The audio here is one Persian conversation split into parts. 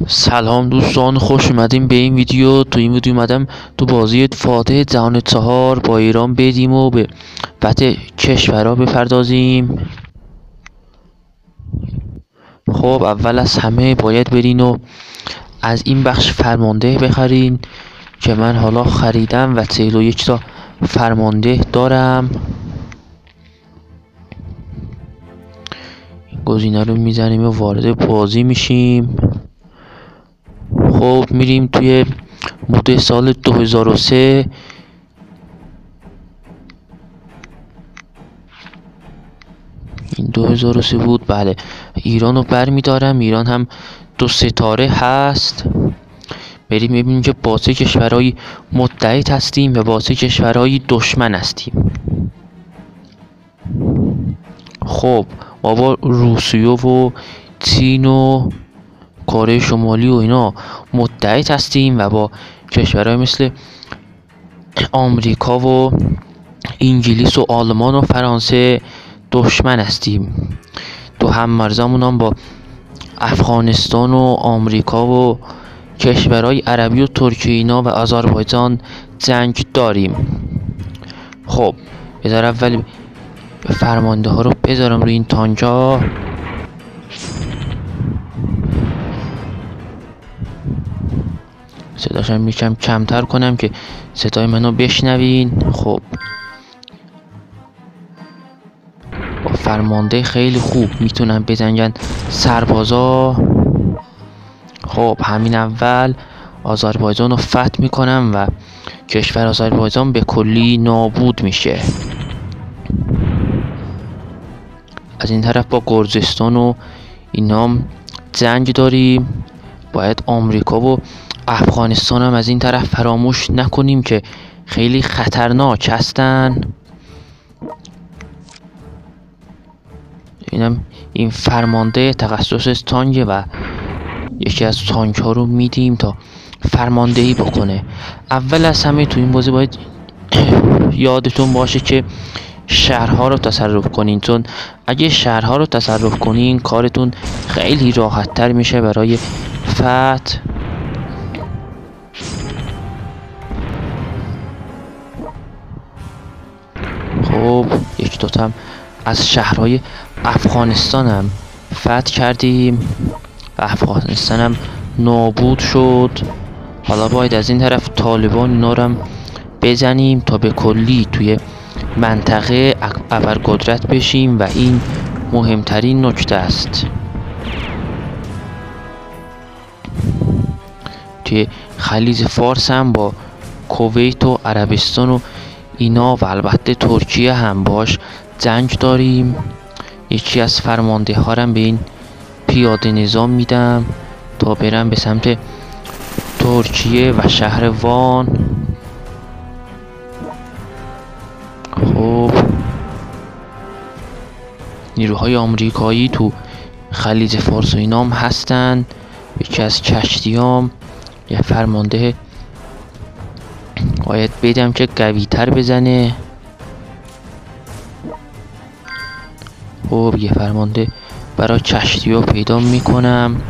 سلام دوستان، خوش اومدیم به این ویدیو. تو این ویدیو اومدم تو بازی فاتح جهان 4 با ایران بدیم و به فتح کشورها بپردازیم. خب اول از همه باید برین و از این بخش فرمانده بخرین که من حالا خریدم و 41 تا فرمانده دارم. این گزینه رو میزنیم و وارد بازی میشیم. خب میریم توی مود سال 2003. این 2003 بود. بله، ایران رو برمیدارم. ایران هم 2 ستاره هست. بریم ببینیم که با چه کشورهایی متحد هستیم و با چه کشورهایی دشمن هستیم. خب ما با روسیه و چین و کره شمالی و اینا متحد هستیم و با کشورهای مثل آمریکا و انگلیس و آلمان و فرانسه دشمن هستیم. تو هم مرزمون هم با افغانستان و آمریکا و کشورهای عربی و ترکیه اینا و آذربایجان جنگ داریم. خب بذار اول فرمانده ها رو بذارم روی این تانجا. صداشم یکم کمتر کنم که صدای منو بشنوین. خب با فرمانده خیلی خوب میتونن بزنن سربازا. خب همین اول آذربایجان رو فتح میکنم و کشور آذربایجان به کلی نابود میشه. از این طرف با گرجستان و اینا جنگ داریم. باید آمریکا و افغانستان هم از این طرف فراموش نکنیم که خیلی خطرناک هستن. این فرمانده تخصص تانگه و یکی از تانک ها رو میدیم تا فرماندهی بکنه. اول از همه تو این بازی باید یادتون باشه که شهرها رو تصرف کنین، چون اگه شهرها رو تصرف کنین کارتون خیلی راحت تر میشه برای فتح. خب یک دوتام از شهرهای افغانستان هم فتح کردیم و افغانستان هم نابود شد. حالا باید از این طرف طالبان اینا رو هم بزنیم تا به کلی توی منطقه ابرقدرت بشیم و این مهمترین نکته است. توی خلیج فارس هم با کویت و عربستان و اینا و البته ترکیه هم باش جنگ داریم. یکی از فرمانده ها رو به این پیاده نظام میدم تا برم به سمت ترکیه و شهر وان. خب نیروهای آمریکایی تو خلیج فارس و اینا هم هستن. یکی از کشتیام یه فرمانده باید بدم که قوی تر بزنه. خب یه فرمانده برای کشتی ها پیدا میکنم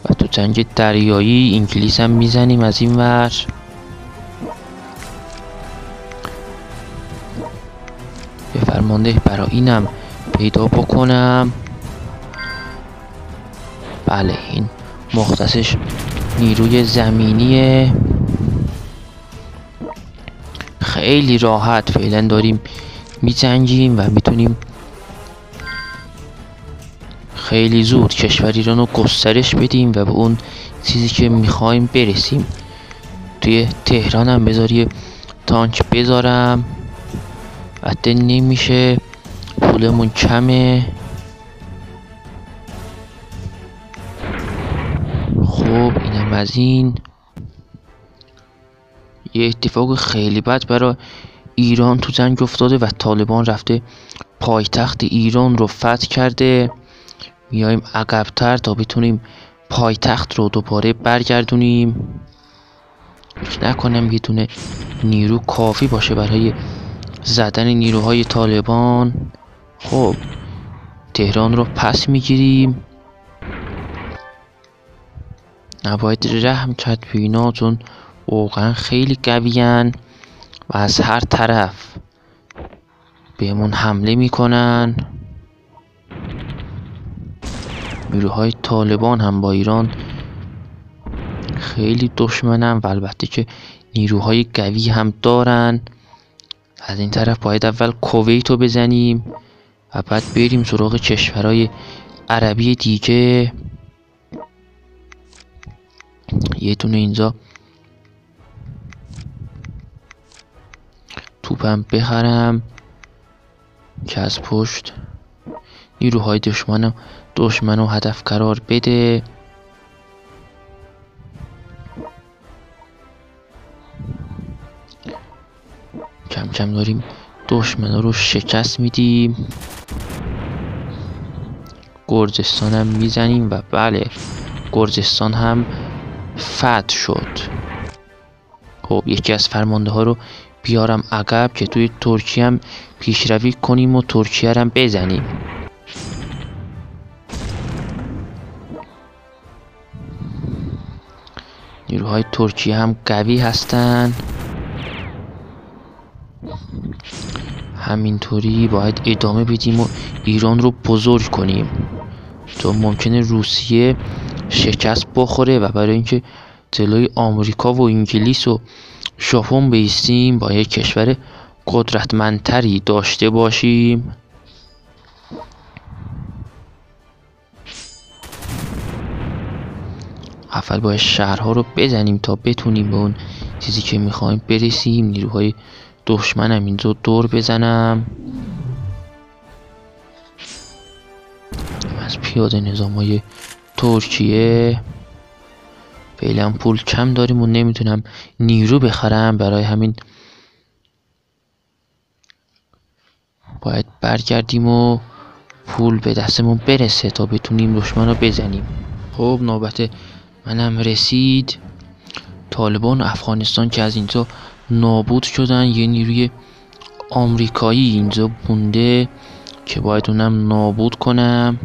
و تو جنگ دریایی انگلیس هم میزنیم از این ور. یه فرمانده برای اینم پیدا بکنم. بله این مختصش نیروی زمینیه. خیلی راحت فعلا داریم می‌جنگیم و میتونیم خیلی زود کشور ایران رو گسترش بدیم و به اون چیزی که میخوایم برسیم. توی تهران هم بذاری تانک بذارم، حتی نمیشه، پولمون کمه. خب اینم از این. یه اتفاق خیلی بد برای ایران تو جنگ افتاده و طالبان رفته پایتخت ایران رو فتح کرده. میایم عقب‌تر تا بتونیم پایتخت رو دوباره برگردونیم. فکر نکنم یه دونه نیرو کافی باشه برای زدن نیروهای طالبان. خب تهران رو پس میگیریم. نباید رحم کرد به اینا، چون واقعا خیلی قویان و از هر طرف بهمون حمله میکنن. نیروهای طالبان هم با ایران خیلی دشمنن و البته که نیروهای قوی هم دارن. از این طرف باید اول کویت رو بزنیم و بعد بریم سراغ کشورهای عربی دیگه. یه دونه اینجا توپم بخرم که از پشت نیروهای دشمن رو هدف قرار بده. کم کم داریم دشمن رو شکست میدیم. گرجستان هم میزنیم و بله، گرجستان هم فتح شد. خب یکی از فرمانده ها رو بیارم عقب که توی ترکیه هم پیشروی کنیم و ترکیه هم بزنیم. نیروهای ترکیه هم قوی هستن. همینطوری باید ادامه بدیم و ایران رو بزرگ کنیم، چون ممکنه روسیه شکست بخوره و برای اینکه جلوی آمریکا و انگلیس و ژاپن بایستیم باید کشور قدرتمندتری داشته باشیم. اول باید شهرها رو بزنیم تا بتونیم به اون چیزی که میخوایم برسیم. نیروهای دشمنم اینجا دور بزنم. از پیاده نظامهای ترکیه فعلا پول کم داریم و نمیتونم نیرو بخرم، برای همین باید برگردیم و پول به دستمون برسه تا بتونیم دشمن رو بزنیم. خب نوبت منم رسید. طالبان افغانستان که از اینجا نابود شدن، یه نیروی آمریکایی اینجا بونده که باید اونم نابود کنم.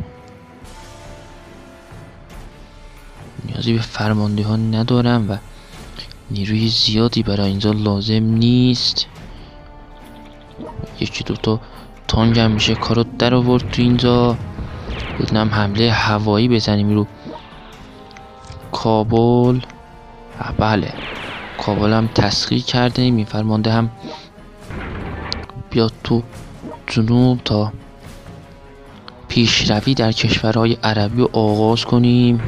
نیازی به فرمانده ها ندارم و نیروی زیادی برای اینجا لازم نیست. یکی دوتا تانک هم میشه کارو در آورد تو اینجا. بدونم حمله هوایی بزنیم رو کابل. بله، کابل هم تسخیر کردیم. این فرمانده هم بیاد تو جنوب تا پیشروی در کشورهای عربی رو آغاز کنیم.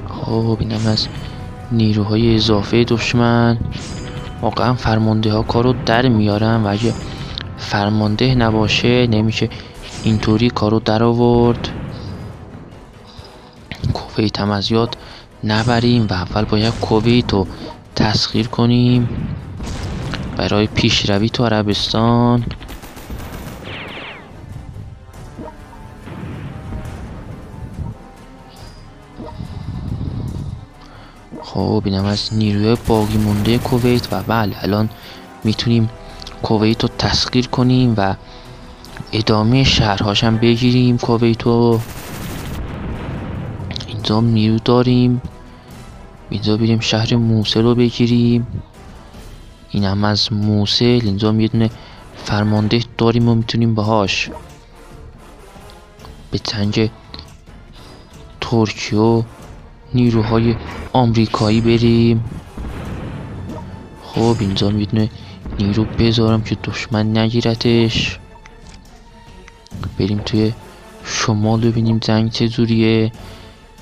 خب اینم از نیروهای اضافه دشمن. واقعا فرمانده ها کارو در میارن و اگه فرمانده نباشه نمیشه اینطوری کارو در آورد. کویت هم از یاد نبریم و اول باید کویت رو تسخیر کنیم برای پیشروی تو عربستان. خب اینم از نیروی باقی مونده کویت و بله الان میتونیم کویت رو تسخیر کنیم و ادامه شهرهاش هم بگیریم. کویت رو اینجا نیرو داریم، اینجا بریم شهر موصل رو بگیریم. اینم از موصل. اینجا یه دونه فرمانده داریم و میتونیم باهاش به جنگ ترکیه و نیروهای آمریکایی بریم. خب اینجا یه دونه نیرو بذارم که دشمن نگیرتش. بریم توی شمال ببینیم جنگ چجوریه.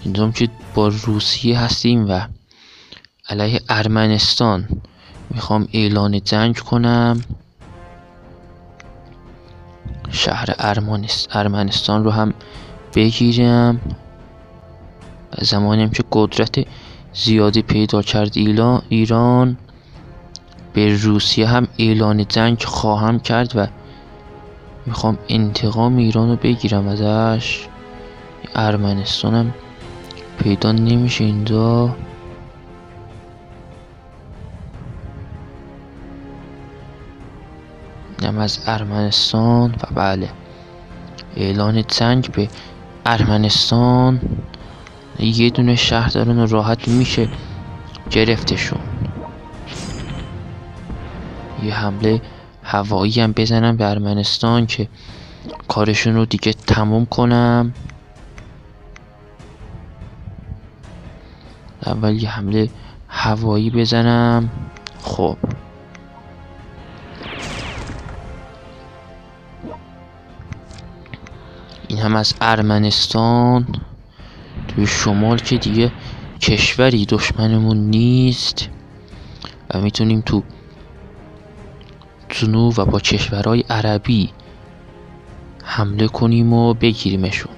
اینجا که با روسیه هستیم و علیه ارمنستان میخوام اعلان جنگ کنم. شهر ارمنستان رو هم بگیرم. زمانی هم که قدرت زیادی پیدا کرد ایران، به روسیه هم اعلان جنگ خواهم کرد و میخوام انتقام ایران رو بگیرم ازش. ارمنستان هم پیدا نمیشه اینجا. اینم از ارمنستان و بله اعلان جنگ به ارمنستان. یه دونه شهر دارن و راحت میشه گرفتشون. یه حمله هوایی هم بزنم به ارمنستان که کارشون رو دیگه تموم کنم. اول یه حمله هوایی بزنم. خب این هم از ارمنستان. توی شمال که دیگه کشوری دشمنمون نیست و میتونیم تو جنوب و با کشورهای عربی حمله کنیم و بگیریمشون.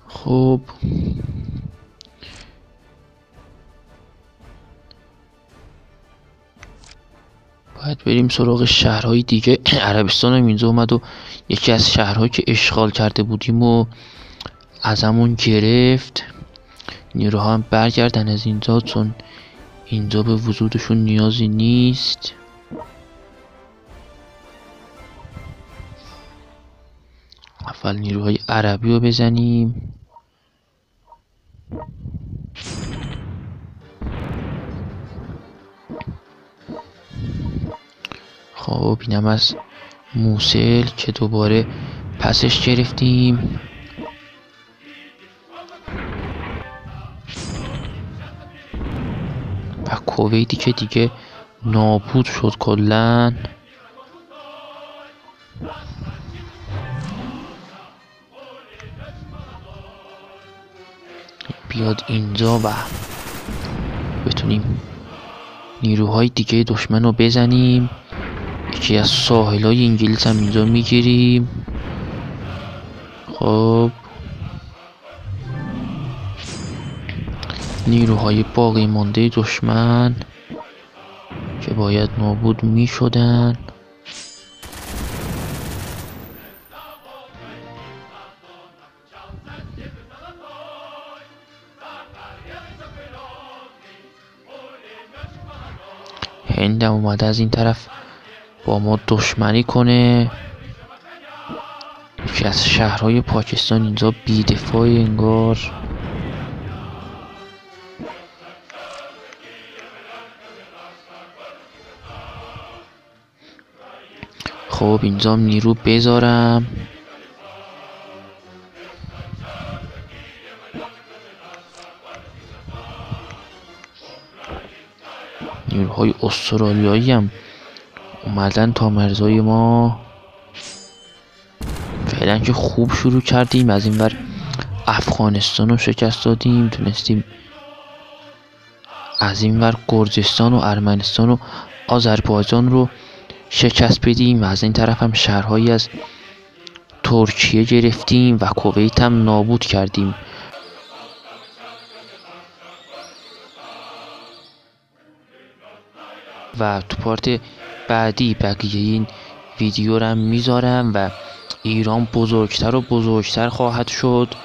خب باید بریم سراغ شهرهای دیگه. عربستان هم اینجا اومد و یکی از شهرهایی که اشغال کرده بودیم و ازمون گرفت. نیروها هم برگردن از اینجا، چون اینجا به وجودشون نیازی نیست. اول نیروهای عربی رو بزنیم. خب اینم از موسل که دوباره پسش گرفتیم. و کویتی که دیگه نابود شد کلن. بیاد اینجا و بتونیم نیروهای دیگه دشمن رو بزنیم. یکی از ساحلای انگلیس هم اینجا میگیریم. خب نیروهای باقی مانده دشمن که باید نابود میشدن. هندم اومده از این طرف با ما دشمنی کنه. یکی از شهرهای پاکستان اینجا بی‌دفاع انگار. خب اینجا نیرو بذارم. نیروهای استرالیایی هم اومدن تا مرزای ما. فعلا که خوب شروع کردیم. از این ور افغانستان رو شکست دادیم، تونستیم از این ور گرجستان و ارمنستان و آذربایجان رو شکست بدیم و از این طرف هم شهرهایی از ترکیه گرفتیم و کویت هم نابود کردیم. و تو پارت بعدی بقیه این ویدیو رو میذارم و ایران بزرگتر و بزرگتر خواهد شد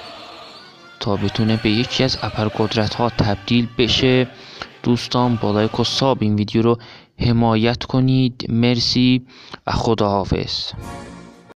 تا بتونه به یکی از ابرقدرت ها تبدیل بشه. دوستان با لایک و ساب این ویدیو رو حمایت کنید. مرسی و خداحافظ.